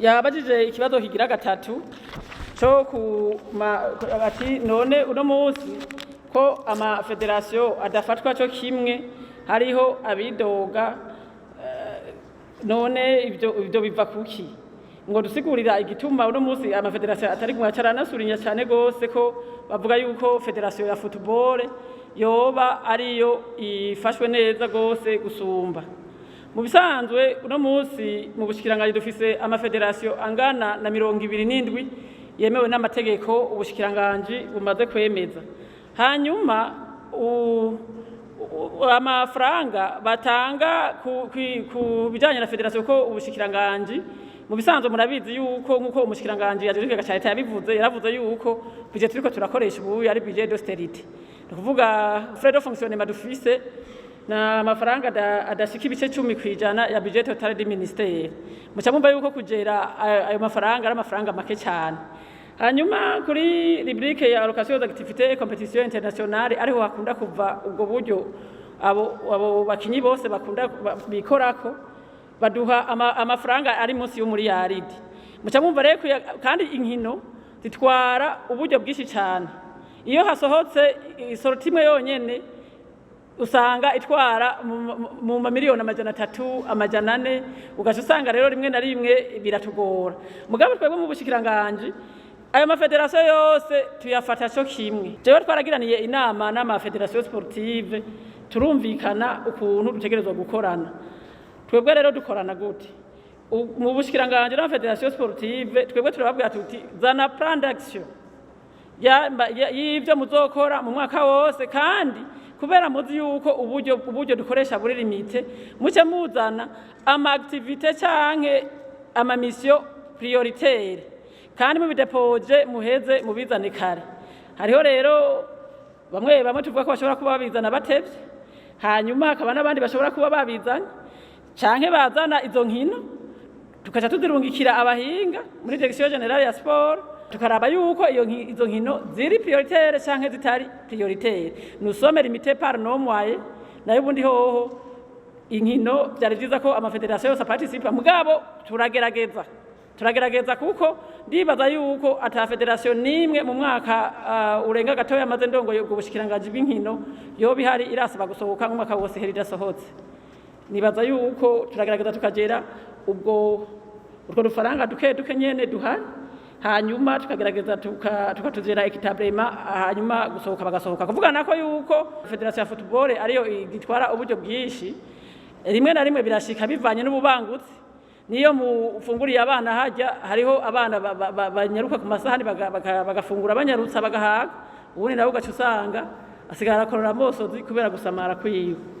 yabajije ikibazo kigira gatatu cyo ati none uno munsi ko ama federation adafatwa cyo kimwe hariho abidoga none ibyo biva kuki ngo dusigurira igituma uno munsi ama federation atari kumwacaranasurinya cyane gose ko bavuga yuko federation ya football yoba ariyo ifashwe neza gose gusumba. Mu bisanzwe uno munsi mu Bushikiranganji dufise ama federation angana na 27 yemewe n'amategeko Ubushikiranganji bumaze kwemeza. Hanyuma amafaranga batanga ku bijanye na federation ko Ubushikiranganji mu bisanzwe murabizi yuko nkuko Umushikiranganji yaje cyane yaravuze yuko budget turiko turakoresha ubu ari budget d'austérité. Ndakuvuga frais de fonctionnement dufise na mafaranga adashika ibice 10% ya budget total du ministère. Muca mumva yuko kugera ayo mafaranga ari amafaranga make cyane. Hanyuma kuri rubrique ya allocation d'activité et compétition internationale ariho hakunda kuva ubwo buryo abo bakinyi bose bakunda bikorako baduha amafaranga ari munsi y'umuriyaridi. Muca mumva rero kandi inkino zitwara uburyo bwinshi cyane. Iyo hasohotse isortimwe yonyene usanga itwara mu mamiliyoni 300 400 ugaca usanga rero rimwe na rimwe biratugora. Mugabo twebwe mu Bushikiranganji ayo mafederation yose tuyafata cyo kimwe. Jewe twaragiraniye inama n'ama federation sportive turumvikana ukuntu dutegerezwa gukorana. Twebwe rero dukorana gute? Mu Bushikiranganji n'ama federation sportive twebwe turababwira tuti zana plan d'action y'ibyo muzokora mu mwaka wose, kandi kubera muzi yuko uburyo dukoresha buri limite muce muzana ama activité canke ama mission prioritaire kandi mu bidepoje muheze mubizane kare. Hariho rero bamwe tuvuga ko bashobora kuba babizana batevye, hanyuma akaba n'abandi bashobora kuba babizana canke bazana izo nkino tukaca tuzirungikira abahinga muri direction générale ya sport tukaraba yuko izo nkino ziri prioritaire canke zitari prioritaire. Nous sommes limités par nos moyens, nayo bundi hoho inkino byari byiza ko ama federation yose participe, mugabo turagerageza kuko ndibaza yuko ata federation nimwe mu mwaka urenga gatoya amaze ndongoye ubwo Bushikiranganji bw'inkino yo bihari irasaba gusohoka mu mwaka wose heri dasohotse. Nibaza yuko turagerageza tukagera ubwo urwo rufaranga duke nyene duhari, hanyuma tukagerageza tukatuzera equitablement, hanyuma gusohoka bagasohoka. Kuvugana ko yuko federation ya football ariyo igitwara uburyo bwinshi, rimwe na rimwe birashika bivanye n'ububangutsi. Niyo mufunguriye abana hajya hariho abana banyaruka ku masahani bagafungura banyarutsa bagahaga, ubundi nawe ugaca usanga asigara akorora amosozi kubera gusamara kwiwe.